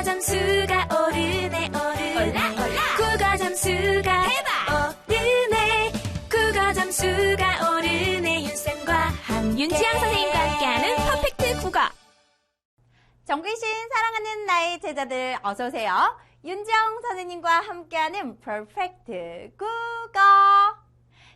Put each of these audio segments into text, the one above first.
국어 점수가 오르네 국어 점수가 오르네 국어 점수가 오르네 윤쌤과 윤지영 선생님과 함께하는 퍼펙트 국어. 정귀신 사랑하는 나의 제자들 어서 오세요. 윤지영 선생님과 함께하는 퍼펙트 국어.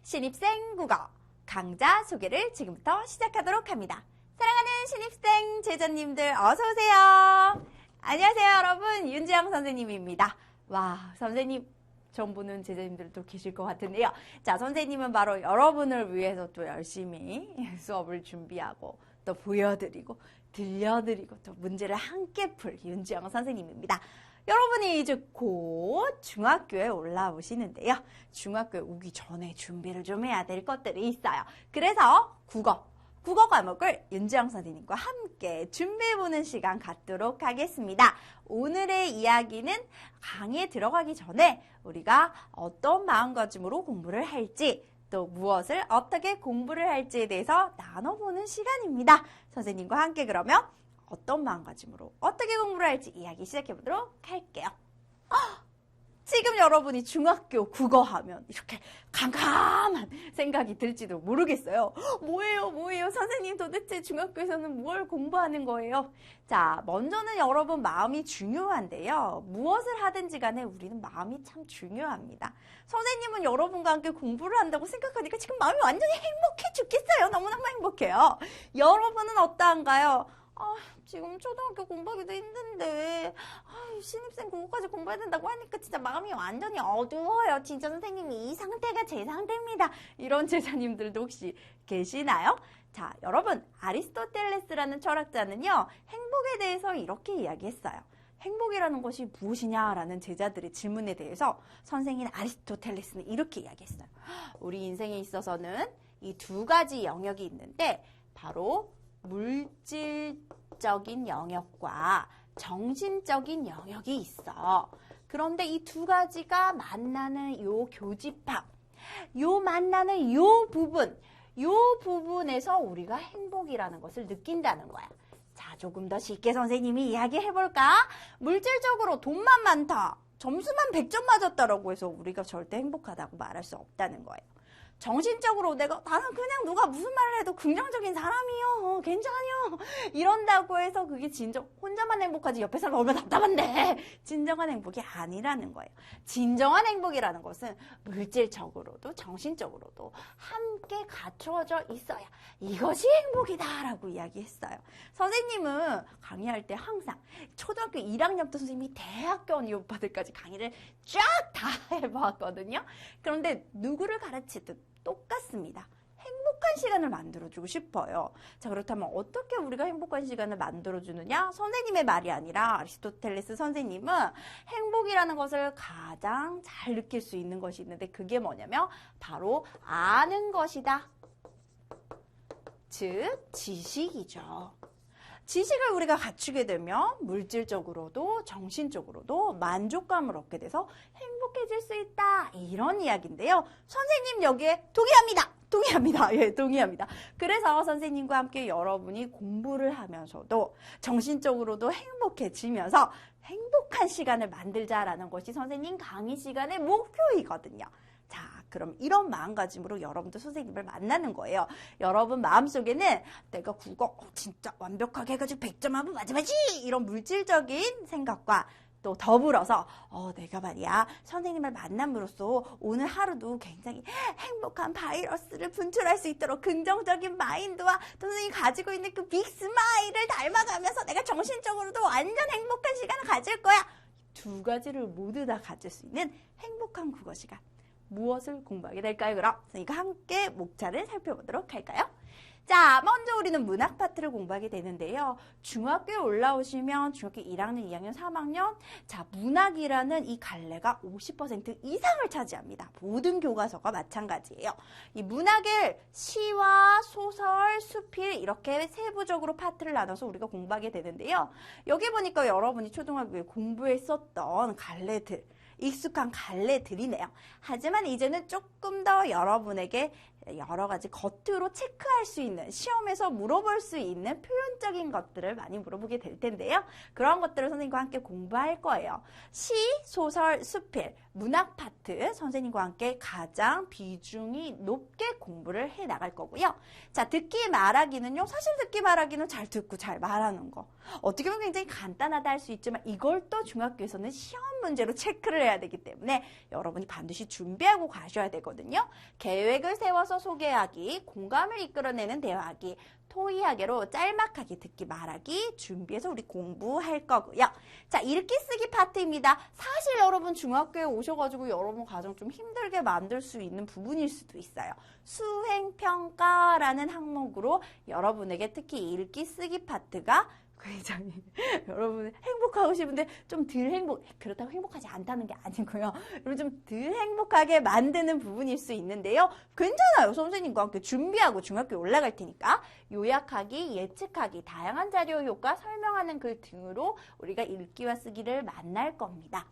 신입생 국어 강좌 소개를 지금부터 시작하도록 합니다. 사랑하는 신입생 제자님들 어서 오세요. 안녕하세요 여러분, 윤지영 선생님입니다. 와, 선생님 처음 보는 제자님들도 계실 것 같은데요. 자, 선생님은 바로 여러분을 위해서 또 열심히 수업을 준비하고 또 보여드리고 들려드리고 또 문제를 함께 풀 윤지영 선생님입니다. 여러분이 이제 곧 중학교에 올라오시는데요. 중학교에 오기 전에 준비를 좀 해야 될 것들이 있어요. 그래서 국어 과목을 윤지영 선생님과 함께 준비해보는 시간 갖도록 하겠습니다. 오늘의 이야기는 강의에 들어가기 전에 우리가 어떤 마음가짐으로 공부를 할지, 또 무엇을 어떻게 공부를 할지에 대해서 나눠보는 시간입니다. 선생님과 함께 그러면 어떤 마음가짐으로 어떻게 공부를 할지 이야기 시작해보도록 할게요. 지금 여러분이 중학교 국어하면 이렇게 깜깜한 생각이 들지도 모르겠어요. 뭐예요? 선생님 도대체 중학교에서는 뭘 공부하는 거예요? 자, 먼저는 여러분 마음이 중요한데요. 무엇을 하든지 간에 우리는 마음이 참 중요합니다. 선생님은 여러분과 함께 공부를 한다고 생각하니까 지금 마음이 완전히 행복해 죽겠어요. 너무너무 행복해요. 여러분은 어떠한가요? 지금 초등학교 공부하기도 힘든데 신입생 국어까지 공부해야 된다고 하니까 진짜 마음이 완전히 어두워요. 진짜 선생님이 이 상태가 제 상태입니다. 이런 제자님들도 혹시 계시나요? 자, 여러분, 아리스토텔레스라는 철학자는요, 행복에 대해서 이렇게 이야기했어요. 행복이라는 것이 무엇이냐라는 제자들의 질문에 대해서 선생인 아리스토텔레스는 이렇게 이야기했어요. 우리 인생에 있어서는 이 두 가지 영역이 있는데 바로 물질적인 영역과 정신적인 영역이 있어. 그런데 이 두 가지가 만나는 요 교집합, 만나는 요 부분에서 우리가 행복이라는 것을 느낀다는 거야. 자, 조금 더 쉽게 선생님이 이야기해볼까? 물질적으로 돈만 많다, 점수만 100점 맞았다라고 해서 우리가 절대 행복하다고 말할 수 없다는 거예요. 정신적으로 나는 그냥 누가 무슨 말을 해도 긍정적인 사람이요, 괜찮아요, 이런다고 해서 그게 혼자만 행복하지 옆에 사람 얼마나 답답한데 진정한 행복이 아니라는 거예요. 진정한 행복이라는 것은 물질적으로도 정신적으로도 함께 갖추어져 있어야 이것이 행복이다라고 이야기했어요. 선생님은 강의할 때 항상 초등학교 1학년부터 선생님이 대학교 언니 오빠들까지 강의를 쫙 다 해봤거든요. 그런데 누구를 가르치든 똑같습니다. 행복한 시간을 만들어주고 싶어요. 자, 그렇다면 어떻게 우리가 행복한 시간을 만들어주느냐? 선생님의 말이 아니라 아리스토텔레스 선생님은 행복이라는 것을 가장 잘 느낄 수 있는 것이 있는데 그게 뭐냐면 바로 아는 것이다. 즉, 지식이죠. 지식을 우리가 갖추게 되면 물질적으로도 정신적으로도 만족감을 얻게 돼서 행복해질 수 있다. 이런 이야기인데요. 선생님 여기에 동의합니다. 예, 동의합니다. 그래서 선생님과 함께 여러분이 공부를 하면서도 정신적으로도 행복해지면서 행복한 시간을 만들자라는 것이 선생님 강의 시간의 목표이거든요. 자, 그럼 이런 마음가짐으로 여러분도 선생님을 만나는 거예요. 여러분 마음속에는 내가 국어 진짜 완벽하게 해가지고 100점 하면 맞아야지, 이런 물질적인 생각과 또 더불어서 내가 말이야 선생님을 만남으로써 오늘 하루도 굉장히 행복한 바이러스를 분출할 수 있도록 긍정적인 마인드와 또 선생님이 가지고 있는 그 빅 스마일을 닮아가면서 내가 정신적으로도 완전 행복한 시간을 가질 거야. 두 가지를 모두 다 가질 수 있는 행복한 국어 시간. 무엇을 공부하게 될까요? 그럼 선생님과 함께 목차를 살펴보도록 할까요? 자, 먼저 우리는 문학 파트를 공부하게 되는데요. 중학교에 올라오시면 중학교 1학년, 2학년, 3학년 자, 문학이라는 이 갈래가 50% 이상을 차지합니다. 모든 교과서가 마찬가지예요. 이 문학을 시와 소설, 수필 이렇게 세부적으로 파트를 나눠서 우리가 공부하게 되는데요. 여기 보니까 여러분이 초등학교에 공부했었던 갈래들, 익숙한 갈래들이네요. 하지만 이제는 조금 더 여러분에게 여러 가지 겉으로 체크할 수 있는, 시험에서 물어볼 수 있는 표현적인 것들을 많이 물어보게 될 텐데요. 그런 것들을 선생님과 함께 공부할 거예요. 시, 소설, 수필, 문학 파트 선생님과 함께 가장 비중이 높게 공부를 해 나갈 거고요. 자, 듣기 말하기는요. 사실 듣기 말하기는 잘 듣고 잘 말하는 거. 어떻게 보면 굉장히 간단하다 할 수 있지만 이걸 또 중학교에서는 시험 문제로 체크를 해야 되기 때문에 여러분이 반드시 준비하고 가셔야 되거든요. 계획을 세워서 소개하기, 공감을 이끌어내는 대화하기, 토의하기로 짤막하게 듣기 말하기 준비해서 우리 공부할 거고요. 자, 읽기 쓰기 파트입니다. 사실 여러분 중학교에 오셔가지고 여러분 가정 좀 힘들게 만들 수 있는 부분일 수도 있어요. 수행평가라는 항목으로 여러분에게 특히 읽기 쓰기 파트가 굉장히 여러분 행복하고 싶은데 좀 덜 그렇다고 행복하지 않다는 게 아니고요. 여러분 좀 덜 행복하게 만드는 부분일 수 있는데요. 괜찮아요. 선생님과 함께 준비하고 중학교에 올라갈 테니까 요약하기, 예측하기, 다양한 자료 효과, 설명하는 글 등으로 우리가 읽기와 쓰기를 만날 겁니다.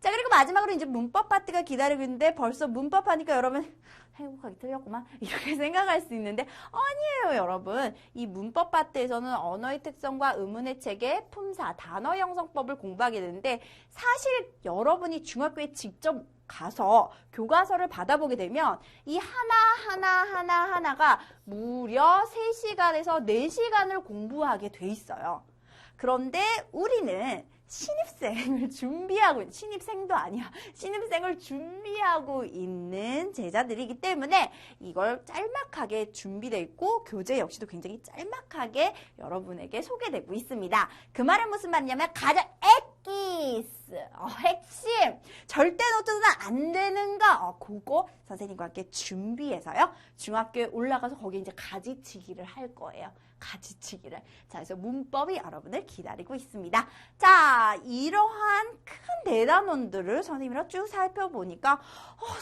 자, 그리고 마지막으로 이제 문법 파트가 기다리고 있는데 벌써 문법 하니까 여러분 행복하게 틀렸구만 이렇게 생각할 수 있는데 아니에요, 여러분. 이 문법 파트에서는 언어의 특성과 의문의 체계, 품사, 단어 형성법을 공부하게 되는데 사실 여러분이 중학교에 직접 가서 교과서를 받아보게 되면 이 하나가 무려 3시간에서 4시간을 공부하게 돼 있어요. 그런데 우리는 신입생을 준비하고, 신입생도 아니야. 신입생을 준비하고 있는 제자들이기 때문에 이걸 짤막하게 준비되어 있고 교재 역시도 굉장히 짤막하게 여러분에게 소개되고 있습니다. 그 말은 무슨 말이냐면 가장 핵심 절대 놓쳐서는 안 되는 거 그거 선생님과 함께 준비해서요. 중학교에 올라가서 거기에 이제 가지치기를 할 거예요. 가지치기를. 자, 그래서 문법이 여러분을 기다리고 있습니다. 자, 이러한 큰 대단원들을 선생님이랑 쭉 살펴보니까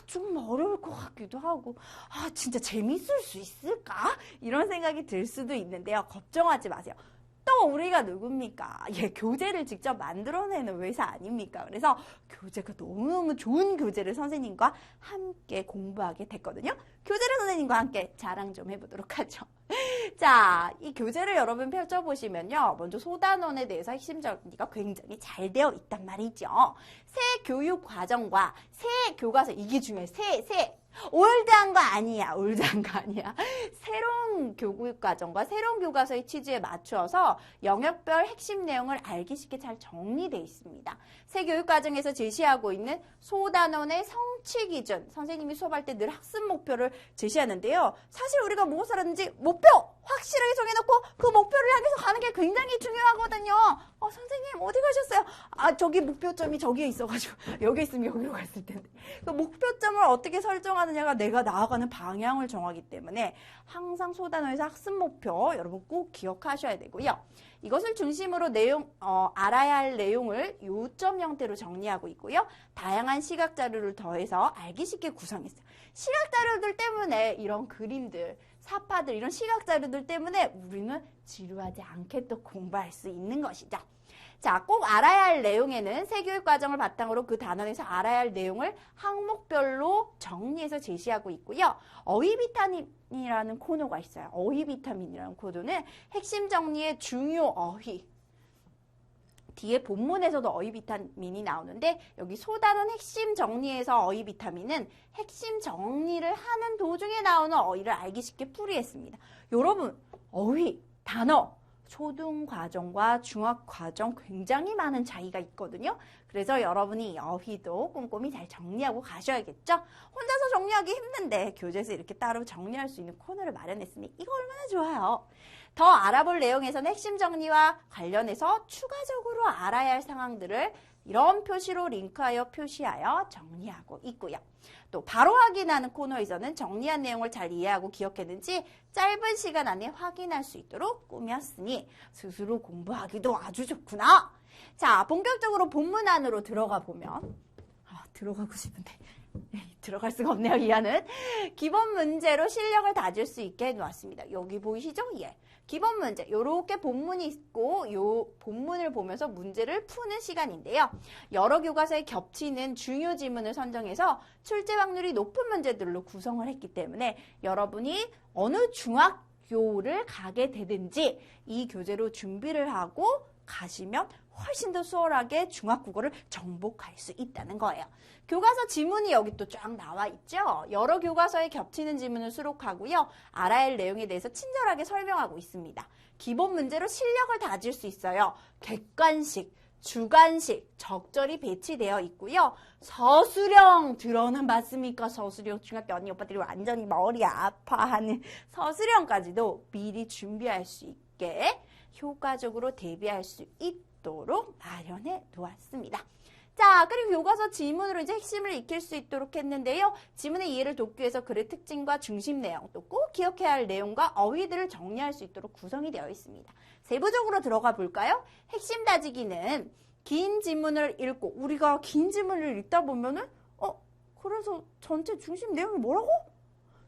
좀 어려울 것 같기도 하고 진짜 재밌을 수 있을까? 이런 생각이 들 수도 있는데요. 걱정하지 마세요. 또 우리가 누굽니까? 교재를 직접 만들어내는 회사 아닙니까? 그래서 교재가 너무너무 좋은 교재를 선생님과 함께 공부하게 됐거든요. 교재를 선생님과 함께 자랑 좀 해보도록 하죠. 자, 이 교재를 여러분 펼쳐보시면요. 먼저 소단원에 대해서 핵심 정리가 굉장히 잘 되어 있단 말이죠. 새 교육 과정과 새 교과서, 이게 중요해요. 올드한 거 아니야. 새로운 교육 과정과 새로운 교과서의 취지에 맞추어서 영역별 핵심 내용을 알기 쉽게 잘 정리되어 있습니다. 새 교육 과정에서 제시하고 있는 소단원의 성취 기준, 선생님이 수업할 때 늘 학습 목표를 제시하는데요. 사실 우리가 무엇을 하는지 목표 확실하게 정해놓고 그 목표를 향해서 가는 게 굉장히 중요하거든요. 선생님 어디 가셨어요? 저기 목표점이 저기에 있어가지고 여기 있으면 여기로 갔을 텐데. 그 목표점을 어떻게 설정하느냐가 내가 나아가는 방향을 정하기 때문에 항상 소단원에서 학습 목표 여러분 꼭 기억하셔야 되고요. 이것을 중심으로 알아야 할 내용을 요점 형태로 정리하고 있고요. 다양한 시각 자료를 더해서 알기 쉽게 구성했어요. 시각 자료들 때문에 이런 그림들, 사파들 이런 시각 자료들 때문에 우리는 지루하지 않게 또 공부할 수 있는 것이죠. 자, 꼭 알아야 할 내용에는 새 교육 과정을 바탕으로 그 단원에서 알아야 할 내용을 항목별로 정리해서 제시하고 있고요. 어휘 비타민이라는 코너가 있어요. 어휘 비타민이라는 코너는 핵심 정리의 중요 어휘. 뒤에 본문에서도 어휘 비타민이 나오는데 여기 소단원 핵심 정리에서 어휘 비타민은 핵심 정리를 하는 도중에 나오는 어휘를 알기 쉽게 풀이했습니다. 여러분, 어휘, 단어, 초등과정과 중학과정 굉장히 많은 차이가 있거든요. 그래서 여러분이 어휘도 꼼꼼히 잘 정리하고 가셔야겠죠. 혼자서 정리하기 힘든데 교재에서 이렇게 따로 정리할 수 있는 코너를 마련했으니 이거 얼마나 좋아요. 더 알아볼 내용에서는 핵심 정리와 관련해서 추가적으로 알아야 할 상황들을 이런 표시로 링크하여 표시하여 정리하고 있고요. 또 바로 확인하는 코너에서는 정리한 내용을 잘 이해하고 기억했는지 짧은 시간 안에 확인할 수 있도록 꾸몄으니 스스로 공부하기도 아주 좋구나. 자, 본격적으로 본문 안으로 들어가 보면 들어가고 싶은데 들어갈 수가 없네요. 이 안은 기본 문제로 실력을 다질 수 있게 해놓았습니다. 여기 보이시죠? 기본 문제, 요렇게 본문이 있고 요 본문을 보면서 문제를 푸는 시간인데요. 여러 교과서에 겹치는 중요 지문을 선정해서 출제 확률이 높은 문제들로 구성을 했기 때문에 여러분이 어느 중학교를 가게 되든지 이 교재로 준비를 하고 가시면 훨씬 더 수월하게 중학국어를 정복할 수 있다는 거예요. 교과서 지문이 여기 또 쫙 나와 있죠. 여러 교과서에 겹치는 지문을 수록하고요. 알아야 할 내용에 대해서 친절하게 설명하고 있습니다. 기본 문제로 실력을 다질 수 있어요. 객관식, 주관식 적절히 배치되어 있고요. 서술형 들어는 봤습니까? 서술형 중학교 언니 오빠들이 완전히 머리 아파하는 서술형까지도 미리 준비할 수 있게 효과적으로 대비할 수 있도록 마련해 놓았습니다. 자, 그리고 교과서 지문으로 이제 핵심을 익힐 수 있도록 했는데요. 지문의 이해를 돕기 위해서 글의 특징과 중심 내용, 또 꼭 기억해야 할 내용과 어휘들을 정리할 수 있도록 구성이 되어 있습니다. 세부적으로 들어가 볼까요? 핵심 다지기는 긴 지문을 읽고 우리가 긴 지문을 읽다 보면은 그래서 전체 중심 내용이 뭐라고?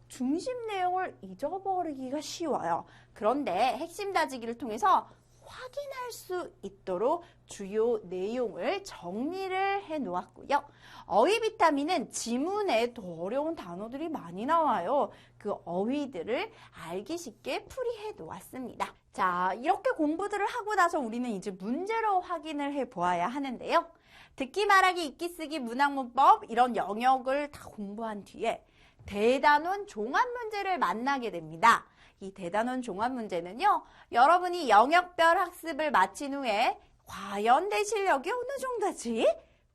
중심 내용을 잊어버리기가 쉬워요. 그런데 핵심 다지기를 통해서 확인할 수 있도록 주요 내용을 정리를 해 놓았고요. 어휘 비타민은 지문에 더 어려운 단어들이 많이 나와요. 그 어휘들을 알기 쉽게 풀이해 놓았습니다. 자, 이렇게 공부들을 하고 나서 우리는 이제 문제로 확인을 해 보아야 하는데요. 듣기, 말하기, 읽기, 쓰기, 문학문법 이런 영역을 다 공부한 뒤에 대단원 종합 문제를 만나게 됩니다. 이 대단원 종합 문제는요, 여러분이 영역별 학습을 마친 후에 과연 내 실력이 어느 정도지?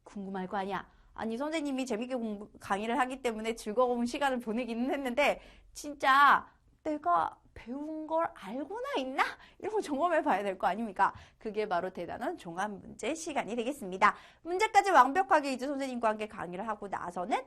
궁금할 거 아니야. 아니, 선생님이 재밌게 강의를 하기 때문에 즐거운 시간을 보내기는 했는데 진짜 내가 배운 걸 알고나 있나? 이런 거 점검해 봐야 될 거 아닙니까? 그게 바로 대단원 종합 문제 시간이 되겠습니다. 문제까지 완벽하게 이제 선생님과 함께 강의를 하고 나서는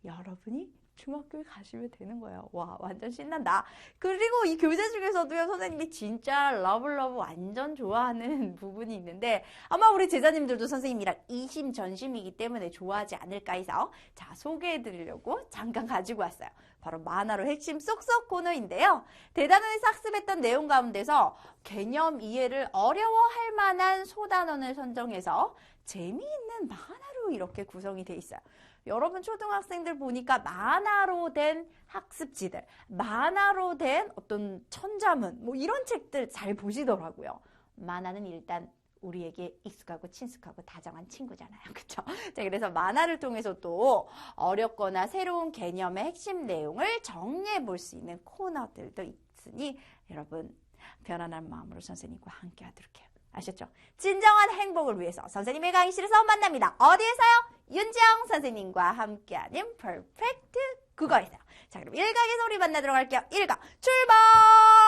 여러분이 중학교에 가시면 되는 거예요. 와, 완전 신난다. 그리고 이 교재 중에서도요, 선생님이 진짜 러블러브 완전 좋아하는 부분이 있는데 아마 우리 제자님들도 선생님이랑 이심전심이기 때문에 좋아하지 않을까 해서 자, 소개해드리려고 잠깐 가지고 왔어요. 바로 만화로 핵심 쏙쏙 코너인데요. 대단원에서 학습했던 내용 가운데서 개념 이해를 어려워할 만한 소단원을 선정해서 재미있는 만화로 이렇게 구성이 돼 있어요. 여러분 초등학생들 보니까 만화로 된 학습지들, 만화로 된 어떤 천자문, 뭐 이런 책들 잘 보시더라고요. 만화는 일단 우리에게 익숙하고 친숙하고 다정한 친구잖아요. 그렇죠? 자, 그래서 만화를 통해서 또 어렵거나 새로운 개념의 핵심 내용을 정리해 볼 수 있는 코너들도 있으니 여러분 편안한 마음으로 선생님과 함께 하도록 해요. 아셨죠? 진정한 행복을 위해서 선생님의 강의실에서 만납니다. 어디에서요? 윤지영 선생님과 함께하는 퍼펙트 국어에서. 자, 그럼 일각의 소리 만나도록 할게요. 일각 출발!